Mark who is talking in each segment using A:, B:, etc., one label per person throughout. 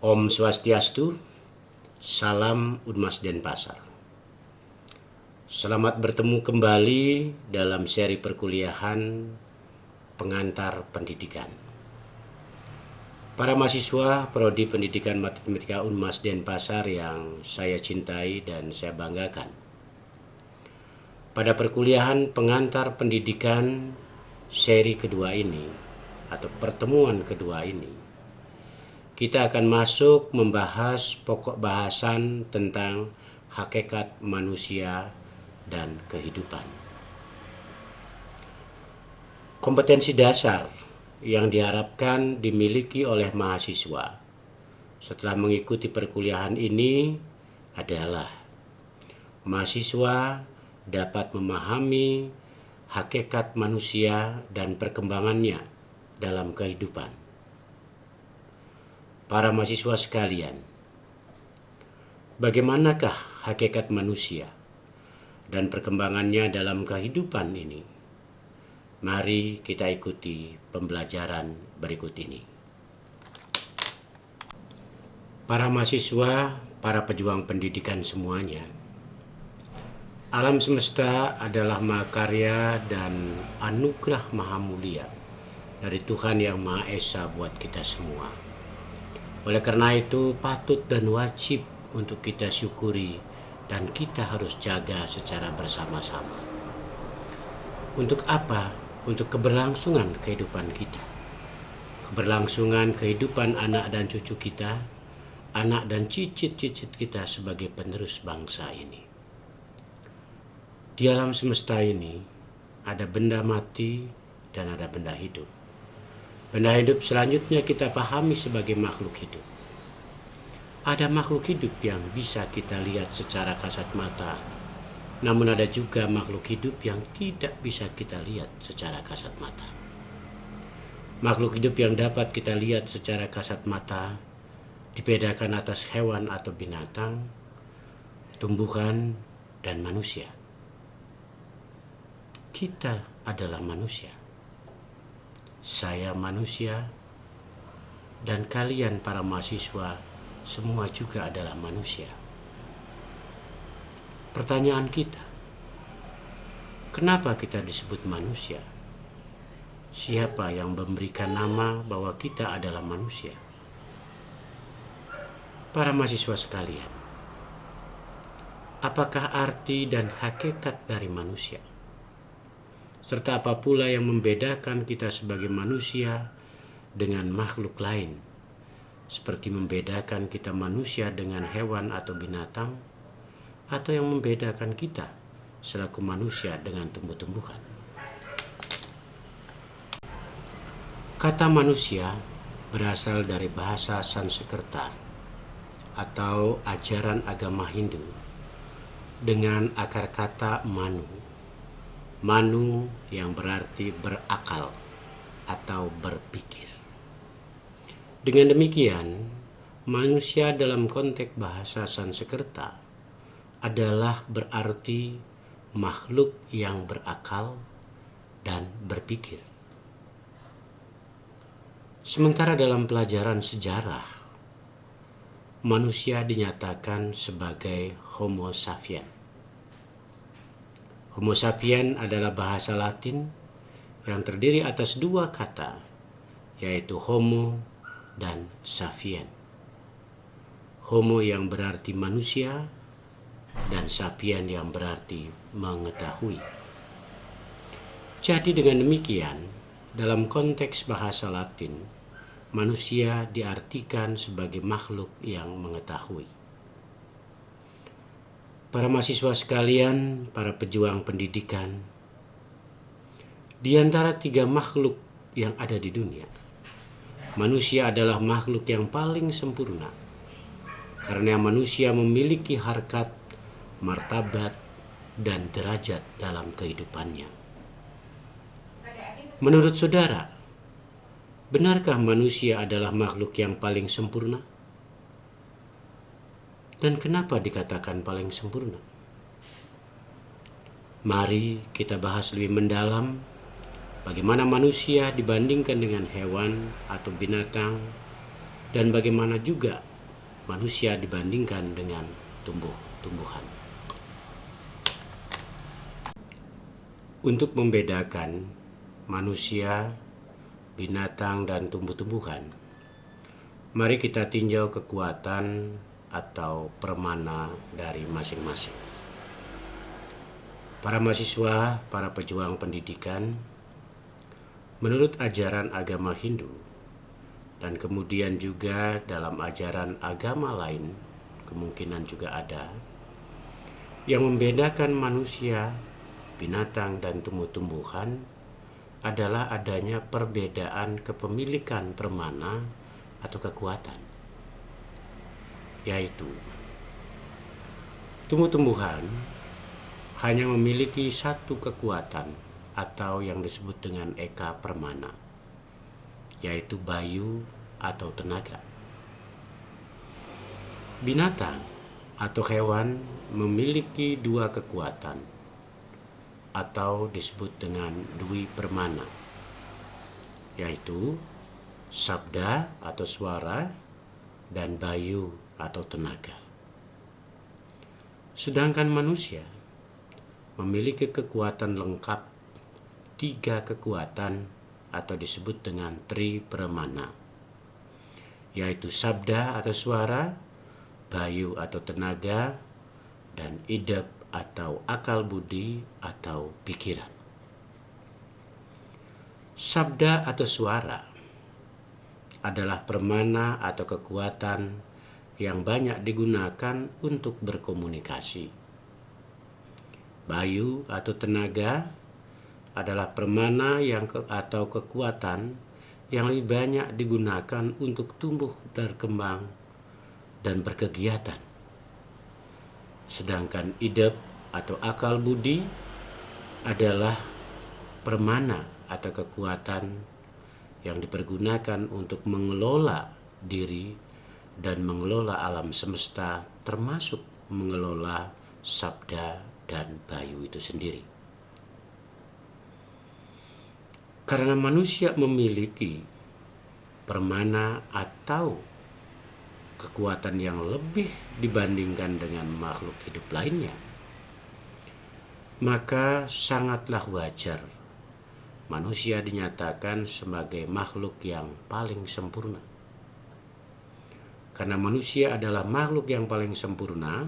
A: Om Swastiastu, salam Unmas Denpasar. Selamat bertemu kembali dalam seri perkuliahan pengantar pendidikan. Para mahasiswa Prodi Pendidikan Matematika Unmas Denpasar yang saya cintai dan saya banggakan. Pada perkuliahan pengantar pendidikan seri kedua ini atau pertemuan kedua ini, kita akan masuk membahas pokok bahasan tentang hakikat manusia dan kehidupan. Kompetensi dasar yang diharapkan dimiliki oleh mahasiswa setelah mengikuti perkuliahan ini adalah mahasiswa dapat memahami hakikat manusia dan perkembangannya dalam kehidupan. Para mahasiswa sekalian, bagaimanakah hakikat manusia dan perkembangannya dalam kehidupan ini? Mari kita ikuti pembelajaran berikut ini. Para mahasiswa, para pejuang pendidikan semuanya, alam semesta adalah mahakarya dan anugerah maha mulia dari Tuhan yang Maha Esa buat kita semua. Oleh karena itu patut dan wajib untuk kita syukuri dan kita harus jaga secara bersama-sama. Untuk apa? Untuk keberlangsungan kehidupan kita. Keberlangsungan kehidupan anak dan cucu kita, anak dan cicit-cicit kita sebagai penerus bangsa ini. Di alam semesta ini ada benda mati dan ada benda hidup. Benda hidup selanjutnya kita pahami sebagai makhluk hidup. Ada makhluk hidup yang bisa kita lihat secara kasat mata, namun ada juga makhluk hidup yang tidak bisa kita lihat secara kasat mata. Makhluk hidup yang dapat kita lihat secara kasat mata dibedakan atas hewan atau binatang, tumbuhan, dan manusia. Kita adalah manusia. Saya manusia, dan kalian para mahasiswa semua juga adalah manusia. Pertanyaan kita, kenapa kita disebut manusia? Siapa yang memberikan nama bahwa kita adalah manusia? Para mahasiswa sekalian, apakah arti dan hakikat dari manusia? Serta apa pula yang membedakan kita sebagai manusia dengan makhluk lain, seperti membedakan kita manusia dengan hewan atau binatang, atau yang membedakan kita selaku manusia dengan tumbuh-tumbuhan. Kata manusia berasal dari bahasa Sanskerta atau ajaran agama Hindu dengan akar kata manu. Manu yang berarti berakal atau berpikir. Dengan demikian, manusia dalam konteks bahasa Sanskerta adalah berarti makhluk yang berakal dan berpikir. Sementara dalam pelajaran sejarah, manusia dinyatakan sebagai Homo sapiens. Homo sapiens adalah bahasa Latin yang terdiri atas dua kata, yaitu homo dan sapien. Homo yang berarti manusia dan sapien yang berarti mengetahui. Jadi dengan demikian, dalam konteks bahasa Latin, manusia diartikan sebagai makhluk yang mengetahui. Para mahasiswa sekalian, para pejuang pendidikan, di antara tiga makhluk yang ada di dunia, manusia adalah makhluk yang paling sempurna karena manusia memiliki harkat, martabat, dan derajat dalam kehidupannya. Menurut saudara, benarkah manusia adalah makhluk yang paling sempurna? Dan kenapa dikatakan paling sempurna? Mari kita bahas lebih mendalam bagaimana manusia dibandingkan dengan hewan atau binatang, dan bagaimana juga manusia dibandingkan dengan tumbuh-tumbuhan. Untuk membedakan manusia, binatang, dan tumbuh-tumbuhan, mari kita tinjau kekuatan atau permana dari masing-masing. Para mahasiswa, para pejuang pendidikan, menurut ajaran agama Hindu, dan kemudian juga dalam ajaran agama lain, kemungkinan juga ada, yang membedakan manusia, binatang, dan tumbuh-tumbuhan adalah adanya perbedaan kepemilikan permana atau kekuatan, yaitu tumbuh-tumbuhan hanya memiliki satu kekuatan atau yang disebut dengan eka permana, yaitu bayu atau tenaga. Binatang atau hewan memiliki dua kekuatan atau disebut dengan dwi permana, yaitu sabda atau suara dan bayu atau tenaga. Sedangkan manusia memiliki kekuatan lengkap, tiga kekuatan atau disebut dengan tri permana, yaitu sabda atau suara, bayu atau tenaga, dan idep atau akal budi atau pikiran. Sabda atau suara adalah permana atau kekuatan yang banyak digunakan untuk berkomunikasi. Bayu atau tenaga adalah permana atau kekuatan yang lebih banyak digunakan untuk tumbuh, berkembang, dan berkegiatan. Sedangkan idep atau akal budi adalah permana atau kekuatan yang dipergunakan untuk mengelola diri dan mengelola alam semesta, termasuk mengelola sabda dan bayu itu sendiri. Karena manusia memiliki permana atau kekuatan yang lebih dibandingkan dengan makhluk hidup lainnya, maka sangatlah wajar manusia dinyatakan sebagai makhluk yang paling sempurna. Karena manusia adalah makhluk yang paling sempurna,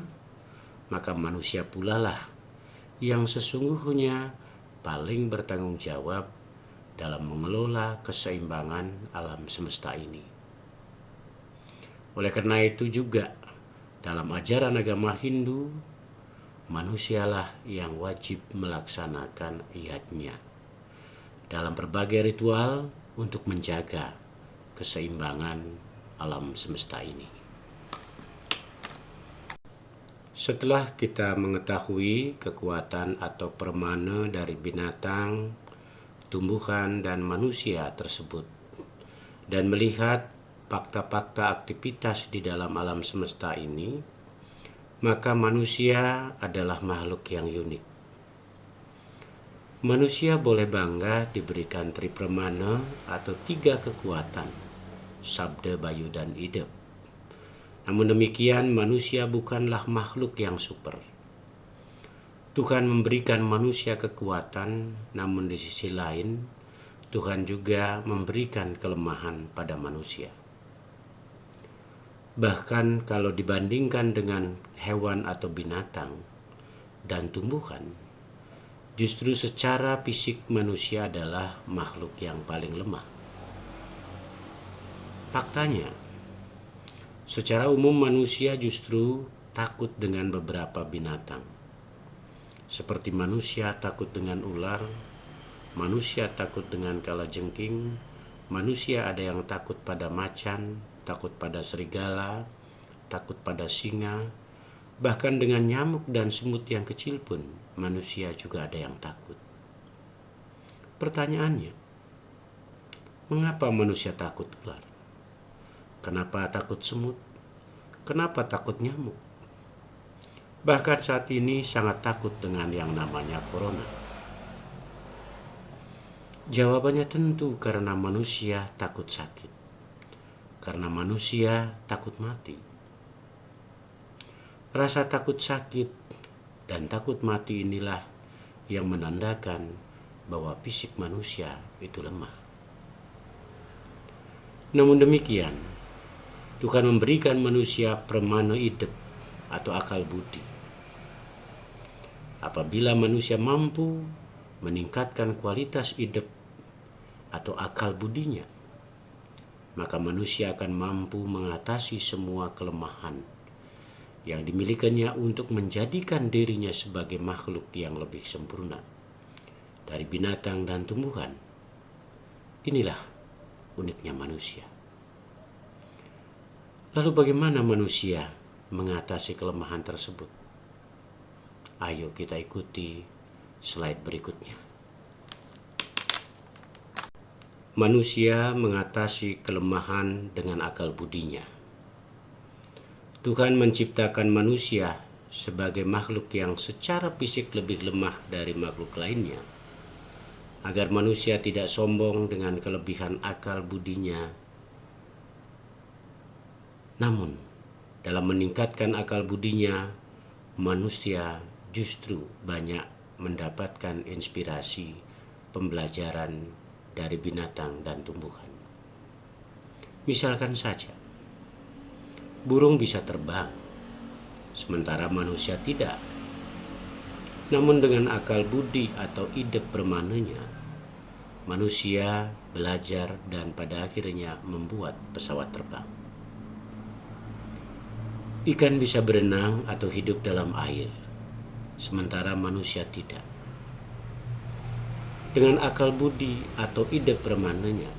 A: maka manusia pula lah yang sesungguhnya paling bertanggung jawab dalam mengelola keseimbangan alam semesta ini. Oleh karena itu juga dalam ajaran agama Hindu, manusialah yang wajib melaksanakan yajna dalam berbagai ritual untuk menjaga keseimbangan alam semesta ini. Setelah kita mengetahui kekuatan atau permana dari binatang, tumbuhan, dan manusia tersebut, dan melihat fakta-fakta aktivitas di dalam alam semesta ini, maka manusia adalah makhluk yang unik. Manusia boleh bangga diberikan tripermana atau tiga kekuatan, sabda, bayu, dan idep. Namun demikian, manusia bukanlah makhluk yang super. Tuhan memberikan manusia kekuatan, namun di sisi lain Tuhan juga memberikan kelemahan pada manusia. Bahkan kalau dibandingkan dengan hewan atau binatang dan tumbuhan, justru secara fisik manusia adalah makhluk yang paling lemah. Faktanya, secara umum manusia justru takut dengan beberapa binatang. Seperti manusia takut dengan ular, manusia takut dengan kalajengking, manusia ada yang takut pada macan, takut pada serigala, takut pada singa, bahkan dengan nyamuk dan semut yang kecil pun manusia juga ada yang takut. Pertanyaannya, mengapa manusia takut ular? Kenapa takut semut? Kenapa takut nyamuk? Bahkan saat ini sangat takut dengan yang namanya corona. Jawabannya tentu karena manusia takut sakit. Karena manusia takut mati. Rasa takut sakit dan takut mati inilah yang menandakan bahwa fisik manusia itu lemah. Namun demikian, Tuhan memberikan manusia permana hidup atau akal budi. Apabila manusia mampu meningkatkan kualitas hidup atau akal budinya, maka manusia akan mampu mengatasi semua kelemahan yang dimilikinya untuk menjadikan dirinya sebagai makhluk yang lebih sempurna dari binatang dan tumbuhan. Inilah uniknya manusia. Lalu bagaimana manusia mengatasi kelemahan tersebut? Ayo kita ikuti slide berikutnya. Manusia mengatasi kelemahan dengan akal budinya. Tuhan menciptakan manusia sebagai makhluk yang secara fisik lebih lemah dari makhluk lainnya, agar manusia tidak sombong dengan kelebihan akal budinya. Namun, dalam meningkatkan akal budinya, manusia justru banyak mendapatkan inspirasi pembelajaran dari binatang dan tumbuhan. Misalkan saja, burung bisa terbang, sementara manusia tidak. Namun dengan akal budi atau ide permananya, manusia belajar dan pada akhirnya membuat pesawat terbang. Ikan bisa berenang atau hidup dalam air, sementara manusia tidak. Dengan akal budi atau ide permananya,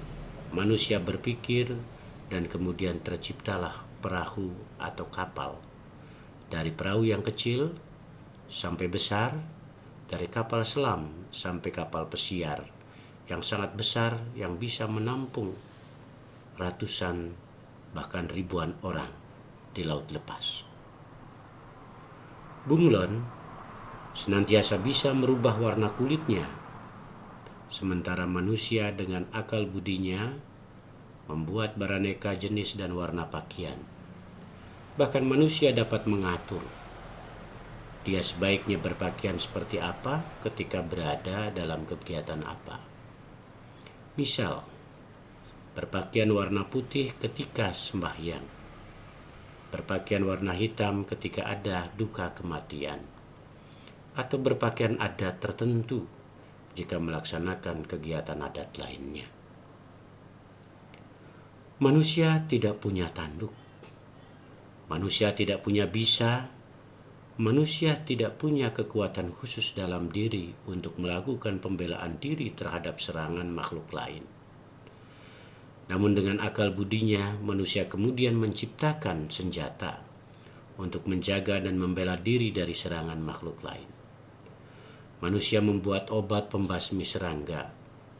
A: manusia berpikir dan kemudian terciptalah perahu atau kapal. Dari perahu yang kecil sampai besar, dari kapal selam sampai kapal pesiar yang sangat besar yang bisa menampung ratusan bahkan ribuan orang di laut lepas. Bunglon senantiasa bisa merubah warna kulitnya, sementara manusia dengan akal budinya membuat beraneka jenis dan warna pakaian. Bahkan manusia dapat mengatur dia sebaiknya berpakaian seperti apa ketika berada dalam kegiatan apa. Misal, berpakaian warna putih ketika sembahyang, berpakaian warna hitam ketika ada duka kematian, atau berpakaian adat tertentu jika melaksanakan kegiatan adat lainnya. Manusia tidak punya tanduk, manusia tidak punya bisa, manusia tidak punya kekuatan khusus dalam diri untuk melakukan pembelaan diri terhadap serangan makhluk lain. Namun dengan akal budinya, manusia kemudian menciptakan senjata untuk menjaga dan membela diri dari serangan makhluk lain. Manusia membuat obat pembasmi serangga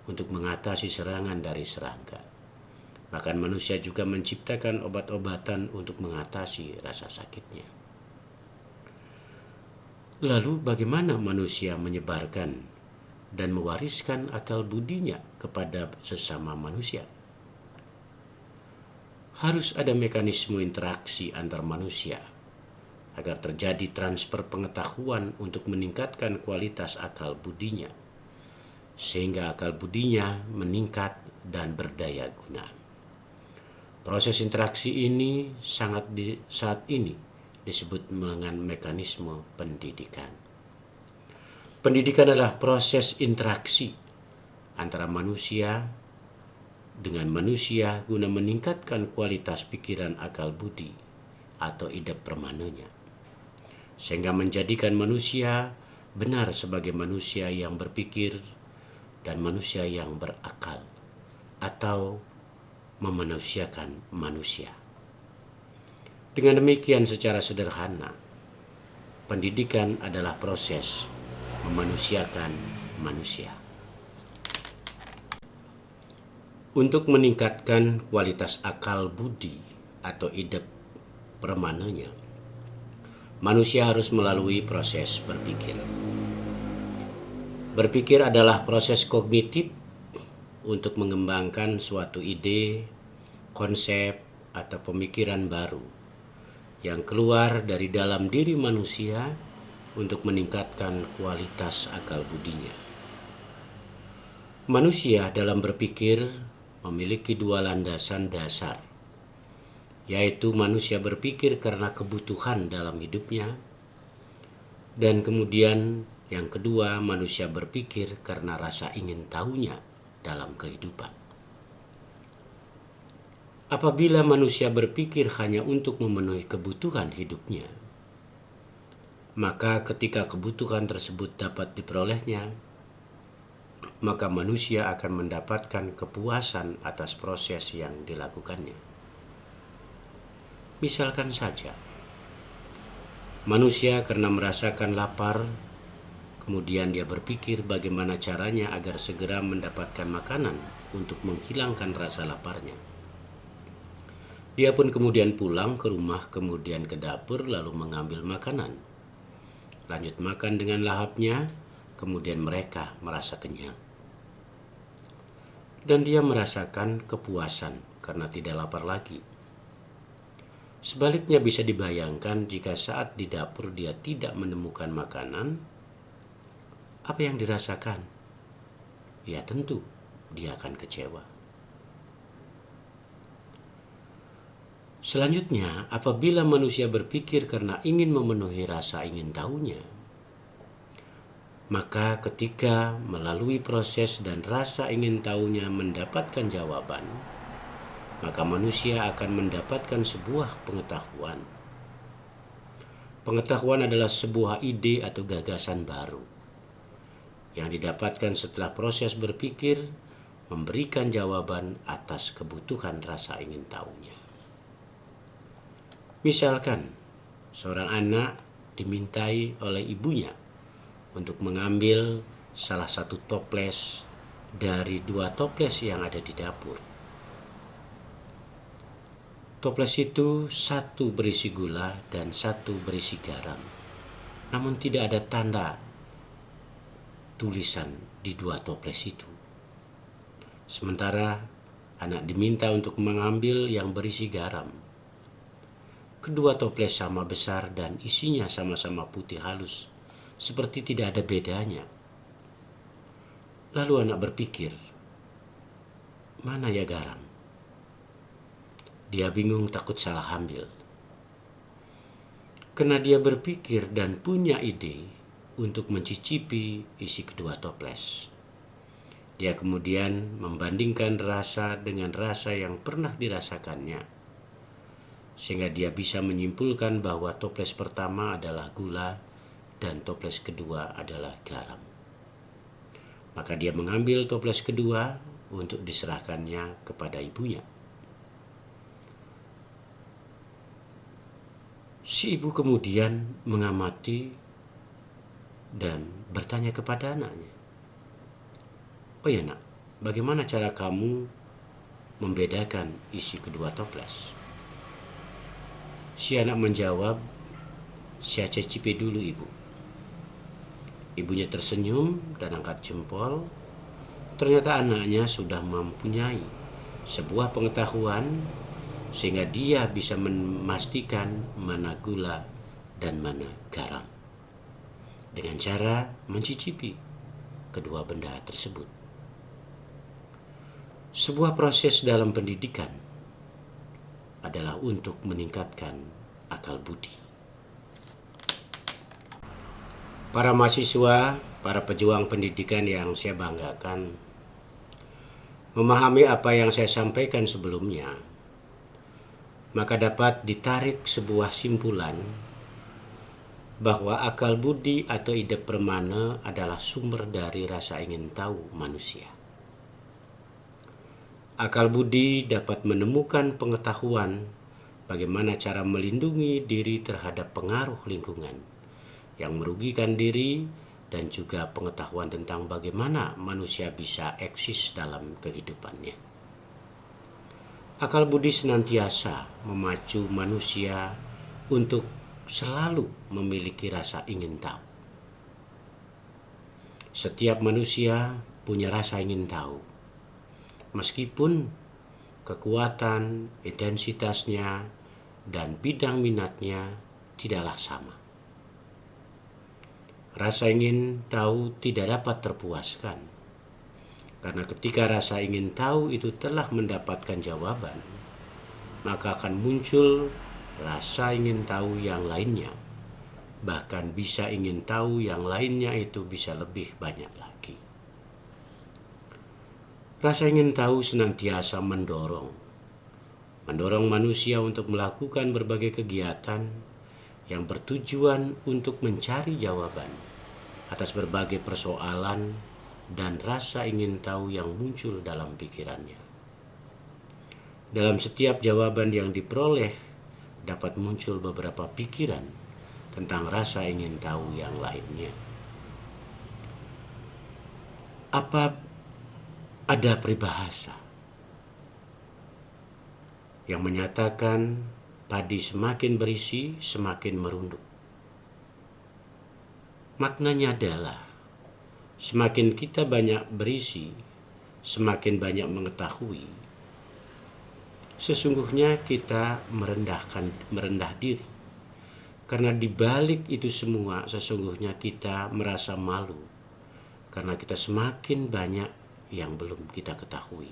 A: untuk mengatasi serangan dari serangga. Bahkan manusia juga menciptakan obat-obatan untuk mengatasi rasa sakitnya. Lalu bagaimana manusia menyebarkan dan mewariskan akal budinya kepada sesama manusia? Harus ada mekanisme interaksi antar manusia agar terjadi transfer pengetahuan untuk meningkatkan kualitas akal budinya, sehingga akal budinya meningkat dan berdaya guna. Proses interaksi ini saat ini disebut dengan mekanisme pendidikan. Pendidikan adalah proses interaksi antara manusia dengan manusia guna meningkatkan kualitas pikiran akal budi atau ide permananya, sehingga menjadikan manusia benar sebagai manusia yang berpikir dan manusia yang berakal, atau memanusiakan manusia. Dengan demikian, secara sederhana, pendidikan adalah proses memanusiakan manusia. Untuk meningkatkan kualitas akal budi atau ide permananya, manusia harus melalui proses berpikir. Berpikir adalah proses kognitif untuk mengembangkan suatu ide, konsep, atau pemikiran baru yang keluar dari dalam diri manusia untuk meningkatkan kualitas akal budinya. Manusia dalam berpikir memiliki dua landasan dasar, yaitu manusia berpikir karena kebutuhan dalam hidupnya, dan kemudian yang kedua, manusia berpikir karena rasa ingin tahunya dalam kehidupan. Apabila manusia berpikir hanya untuk memenuhi kebutuhan hidupnya, maka ketika kebutuhan tersebut dapat diperolehnya, maka manusia akan mendapatkan kepuasan atas proses yang dilakukannya. Misalkan saja, manusia karena merasakan lapar, kemudian dia berpikir bagaimana caranya agar segera mendapatkan makanan untuk menghilangkan rasa laparnya. Dia pun kemudian pulang ke rumah, kemudian ke dapur, lalu mengambil makanan. Lanjut makan dengan lahapnya, kemudian mereka merasa kenyang. Dan dia merasakan kepuasan karena tidak lapar lagi. Sebaliknya bisa dibayangkan jika saat di dapur dia tidak menemukan makanan, apa yang dirasakan? Ya tentu dia akan kecewa. Selanjutnya, apabila manusia berpikir karena ingin memenuhi rasa ingin tahunya, maka ketika melalui proses dan rasa ingin tahunya mendapatkan jawaban, maka manusia akan mendapatkan sebuah pengetahuan. Pengetahuan adalah sebuah ide atau gagasan baru yang didapatkan setelah proses berpikir memberikan jawaban atas kebutuhan rasa ingin tahunya. Misalkan, seorang anak dimintai oleh ibunya untuk mengambil salah satu toples dari dua toples yang ada di dapur. Toples itu satu berisi gula dan satu berisi garam, namun tidak ada tanda tulisan di dua toples itu. Sementara anak diminta untuk mengambil yang berisi garam. Kedua toples sama besar dan isinya sama-sama putih halus, seperti tidak ada bedanya. Lalu anak berpikir, mana ya garam? Dia bingung, takut salah ambil. Karena dia berpikir dan punya ide untuk mencicipi isi kedua toples. Dia kemudian membandingkan rasa dengan rasa yang pernah dirasakannya, sehingga dia bisa menyimpulkan bahwa toples pertama adalah gula dan toples kedua adalah garam. Maka dia mengambil toples kedua untuk diserahkannya kepada ibunya. Si ibu kemudian mengamati dan bertanya kepada anaknya, "Oh ya nak, bagaimana cara kamu membedakan isi kedua toples?" Si anak menjawab, "Saya cicipi dulu ibu." Ibunya tersenyum dan angkat jempol. Ternyata anaknya sudah mempunyai sebuah pengetahuan sehingga dia bisa memastikan mana gula dan mana garam dengan cara mencicipi kedua benda tersebut. Sebuah proses dalam pendidikan adalah untuk meningkatkan akal budi. Para mahasiswa, para pejuang pendidikan yang saya banggakan, memahami apa yang saya sampaikan sebelumnya, maka dapat ditarik sebuah simpulan bahwa akal budi atau ide permana adalah sumber dari rasa ingin tahu manusia. Akal budi dapat menemukan pengetahuan bagaimana cara melindungi diri terhadap pengaruh lingkungan yang merugikan diri, dan juga pengetahuan tentang bagaimana manusia bisa eksis dalam kehidupannya. Akal budi senantiasa memacu manusia untuk selalu memiliki rasa ingin tahu. Setiap manusia punya rasa ingin tahu, meskipun kekuatan, intensitasnya, dan bidang minatnya tidaklah sama. Rasa ingin tahu tidak dapat terpuaskan, karena ketika rasa ingin tahu itu telah mendapatkan jawaban, maka akan muncul rasa ingin tahu yang lainnya. Bahkan bisa ingin tahu yang lainnya itu bisa lebih banyak lagi. Rasa ingin tahu senantiasa mendorong manusia untuk melakukan berbagai kegiatan yang bertujuan untuk mencari jawaban atas berbagai persoalan dan rasa ingin tahu yang muncul dalam pikirannya. Dalam setiap jawaban yang diperoleh dapat muncul beberapa pikiran tentang rasa ingin tahu yang lainnya. Apa ada peribahasa yang menyatakan padi semakin berisi, semakin merunduk? Maknanya adalah semakin kita banyak berisi, semakin banyak mengetahui. Sesungguhnya kita merendah diri. Karena di balik itu semua sesungguhnya kita merasa malu. Karena kita semakin banyak yang belum kita ketahui.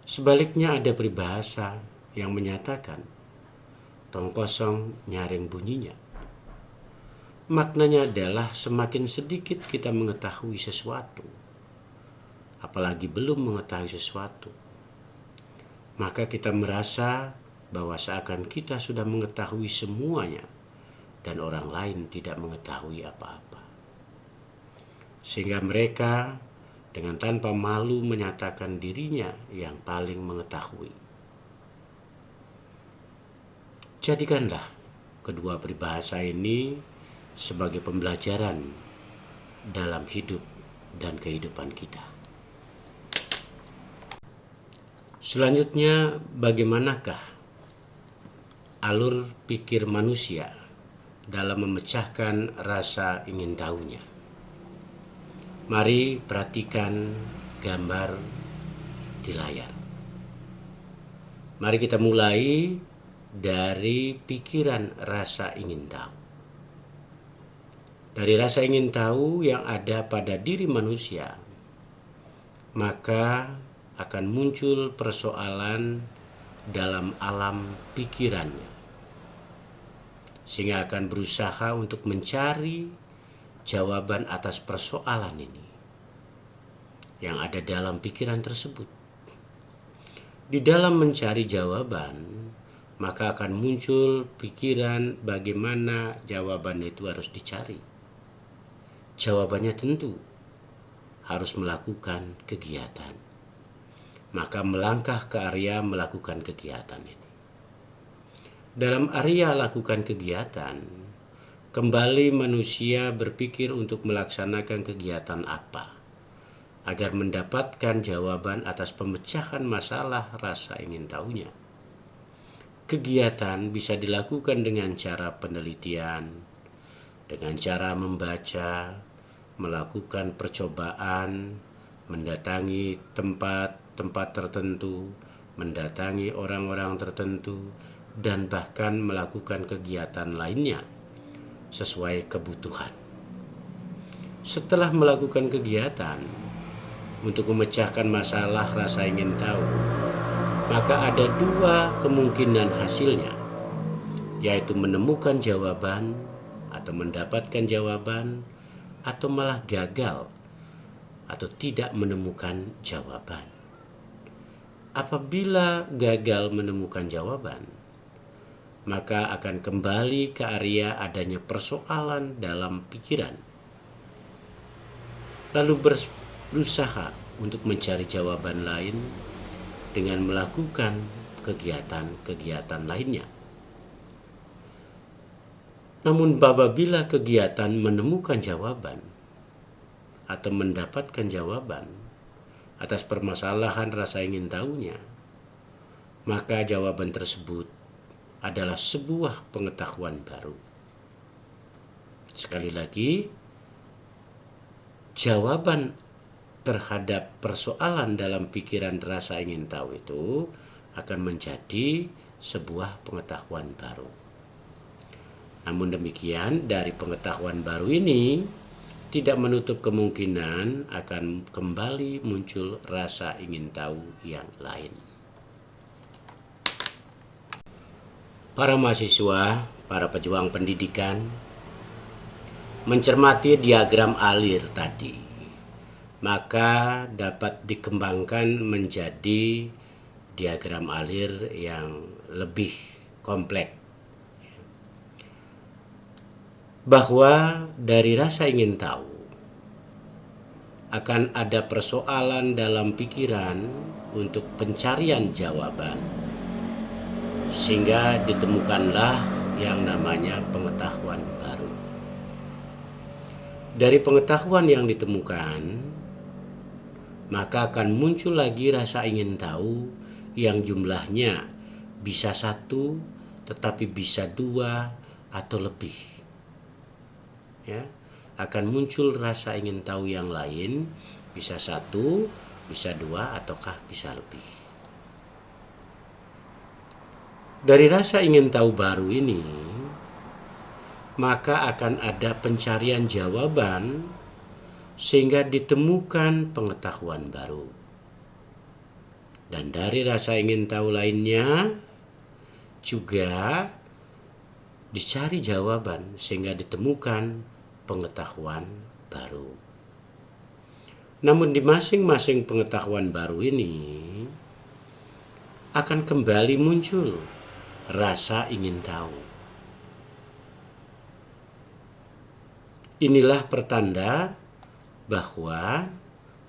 A: Sebaliknya ada peribahasa yang menyatakan tong kosong nyaring bunyinya. Maknanya adalah semakin sedikit kita mengetahui sesuatu, apalagi belum mengetahui sesuatu, maka kita merasa bahwa seakan kita sudah mengetahui semuanya dan orang lain tidak mengetahui apa-apa. Sehingga mereka dengan tanpa malu menyatakan dirinya yang paling mengetahui. Jadikanlah kedua peribahasa ini sebagai pembelajaran dalam hidup dan kehidupan kita. Selanjutnya, bagaimanakah alur pikir manusia dalam memecahkan rasa ingin tahunya? Mari perhatikan gambar di layar. Mari kita mulai dari pikiran rasa ingin tahu. Dari rasa ingin tahu yang ada pada diri manusia, maka akan muncul persoalan dalam alam pikirannya, sehingga akan berusaha untuk mencari jawaban atas persoalan ini yang ada dalam pikiran tersebut. Di dalam mencari jawaban, maka akan muncul pikiran bagaimana jawaban itu harus dicari. Jawabannya tentu harus melakukan kegiatan. Maka melangkah ke area melakukan kegiatan ini. Dalam area lakukan kegiatan, kembali manusia berpikir untuk melaksanakan kegiatan apa agar mendapatkan jawaban atas pemecahan masalah rasa ingin tahunya. Kegiatan bisa dilakukan dengan cara penelitian, dengan cara membaca, melakukan percobaan, mendatangi tempat tertentu, mendatangi orang-orang tertentu, dan bahkan melakukan kegiatan lainnya sesuai kebutuhan. Setelah melakukan kegiatan untuk memecahkan masalah rasa ingin tahu, maka ada dua kemungkinan hasilnya, yaitu menemukan jawaban atau mendapatkan jawaban, atau malah gagal atau tidak menemukan jawaban. Apabila gagal menemukan jawaban, maka akan kembali ke area adanya persoalan dalam pikiran. Lalu berusaha untuk mencari jawaban lain dengan melakukan kegiatan-kegiatan lainnya. Namun apabila kegiatan menemukan jawaban atau mendapatkan jawaban atas permasalahan rasa ingin tahunya, maka jawaban tersebut adalah sebuah pengetahuan baru. Sekali lagi, jawaban terhadap persoalan dalam pikiran rasa ingin tahu itu akan menjadi sebuah pengetahuan baru. Namun demikian, dari pengetahuan baru ini tidak menutup kemungkinan akan kembali muncul rasa ingin tahu yang lain. Para mahasiswa, para pejuang pendidikan, mencermati diagram alir tadi, maka dapat dikembangkan menjadi diagram alir yang lebih kompleks. Bahwa dari rasa ingin tahu akan ada persoalan dalam pikiran untuk pencarian jawaban, sehingga ditemukanlah yang namanya pengetahuan baru. Dari pengetahuan yang ditemukan, maka akan muncul lagi rasa ingin tahu yang jumlahnya bisa satu, tetapi bisa dua atau lebih. Ya, akan muncul rasa ingin tahu yang lain, bisa satu, bisa dua, ataukah bisa lebih. Dari rasa ingin tahu baru ini, maka akan ada pencarian jawaban sehingga ditemukan pengetahuan baru. Dan dari rasa ingin tahu lainnya juga dicari jawaban sehingga ditemukan pengetahuan baru. Namun di masing-masing pengetahuan baru ini akan kembali muncul rasa ingin tahu. Inilah pertanda bahwa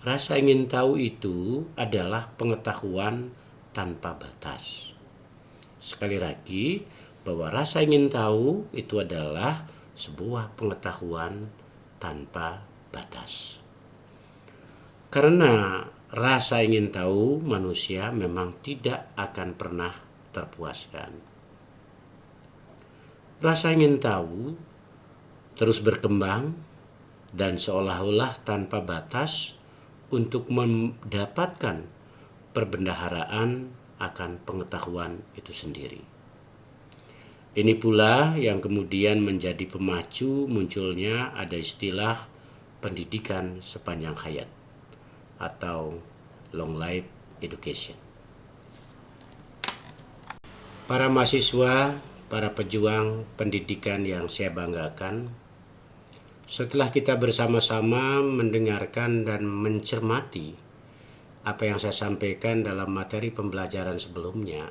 A: rasa ingin tahu itu adalah pengetahuan tanpa batas. Sekali lagi, bahwa rasa ingin tahu itu adalah sebuah pengetahuan tanpa batas. Karena rasa ingin tahu manusia memang tidak akan pernah terpuaskan. Rasa ingin tahu terus berkembang dan seolah-olah tanpa batas untuk mendapatkan perbendaharaan akan pengetahuan itu sendiri. Ini pula yang kemudian menjadi pemacu munculnya ada istilah pendidikan sepanjang hayat atau long life education. Para mahasiswa, para pejuang pendidikan yang saya banggakan, setelah kita bersama-sama mendengarkan dan mencermati apa yang saya sampaikan dalam materi pembelajaran sebelumnya,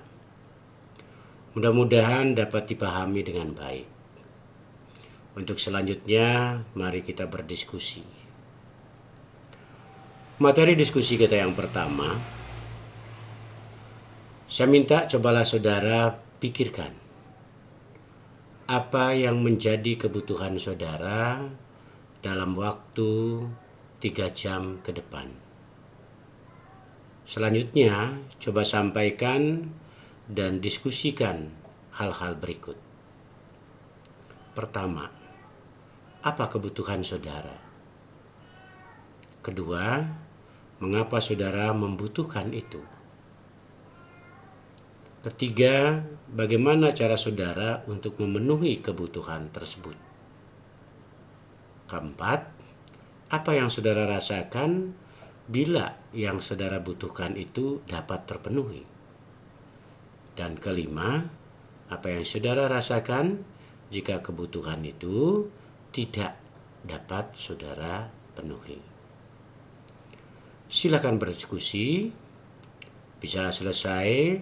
A: mudah-mudahan dapat dipahami dengan baik. Untuk selanjutnya, mari kita berdiskusi. Materi diskusi kita yang pertama, saya minta cobalah saudara pikirkan apa yang menjadi kebutuhan saudara dalam waktu 3 jam ke depan. Selanjutnya, coba sampaikan dan diskusikan hal-hal berikut. Pertama, apa kebutuhan saudara? Kedua, mengapa saudara membutuhkan itu? Ketiga, bagaimana cara saudara untuk memenuhi kebutuhan tersebut? Keempat, apa yang saudara rasakan bila yang saudara butuhkan itu dapat terpenuhi? Dan kelima, apa yang saudara rasakan jika kebutuhan itu tidak dapat saudara penuhi? Silakan berdiskusi. Bisa selesai,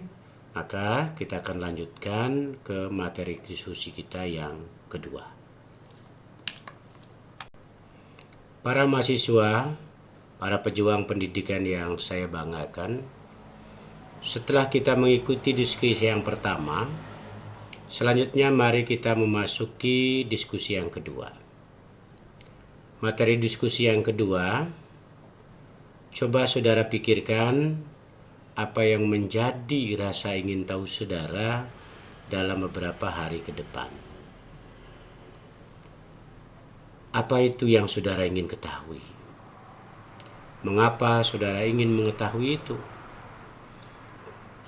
A: maka kita akan lanjutkan ke materi diskusi kita yang kedua. Para mahasiswa, para pejuang pendidikan yang saya banggakan, setelah kita mengikuti diskusi yang pertama, selanjutnya mari kita memasuki diskusi yang kedua. Materi diskusi yang kedua, coba saudara pikirkan apa yang menjadi rasa ingin tahu saudara dalam beberapa hari ke depan. Apa itu yang saudara ingin ketahui? Mengapa saudara ingin mengetahui itu?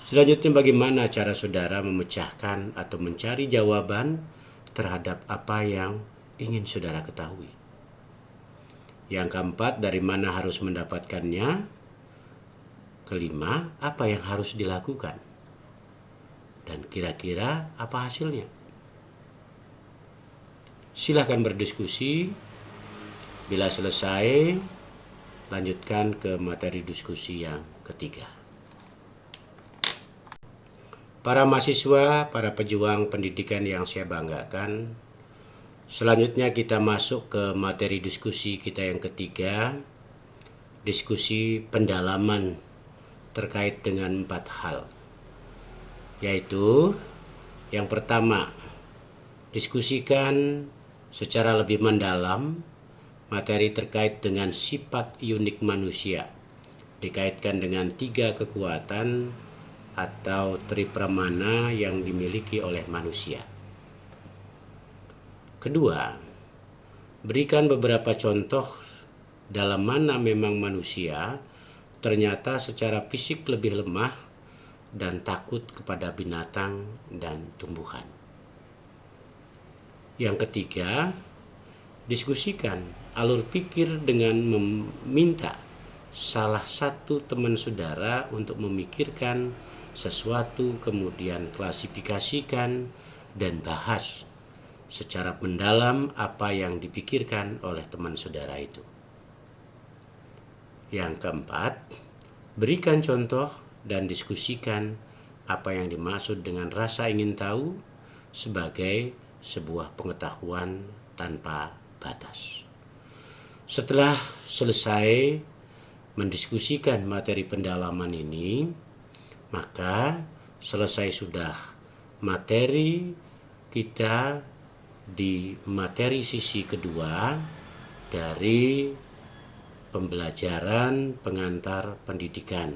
A: Selanjutnya, bagaimana cara saudara memecahkan atau mencari jawaban terhadap apa yang ingin saudara ketahui? Yang keempat, dari mana harus mendapatkannya? Kelima, apa yang harus dilakukan? Dan kira-kira apa hasilnya? Silahkan berdiskusi. Bila selesai, lanjutkan ke materi diskusi yang ketiga. Para mahasiswa, para pejuang pendidikan yang saya banggakan, selanjutnya kita masuk ke materi diskusi kita yang ketiga, diskusi pendalaman terkait dengan 4 hal. Yaitu, yang pertama, diskusikan secara lebih mendalam materi terkait dengan sifat unik manusia, dikaitkan dengan 3 kekuatan atau tripramana yang dimiliki oleh manusia. Kedua, berikan beberapa contoh dalam mana memang manusia ternyata secara fisik lebih lemah dan takut kepada binatang dan tumbuhan. Yang ketiga, diskusikan alur pikir dengan meminta salah satu teman saudara untuk memikirkan sesuatu, kemudian klasifikasikan dan bahas secara mendalam apa yang dipikirkan oleh teman saudara itu. Yang keempat, berikan contoh dan diskusikan apa yang dimaksud dengan rasa ingin tahu sebagai sebuah pengetahuan tanpa batas. Setelah selesai mendiskusikan materi pendalaman ini, maka selesai sudah materi kita di materi sisi kedua dari pembelajaran pengantar pendidikan.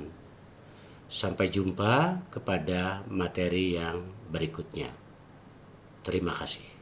A: Sampai jumpa kepada materi yang berikutnya. Terima kasih.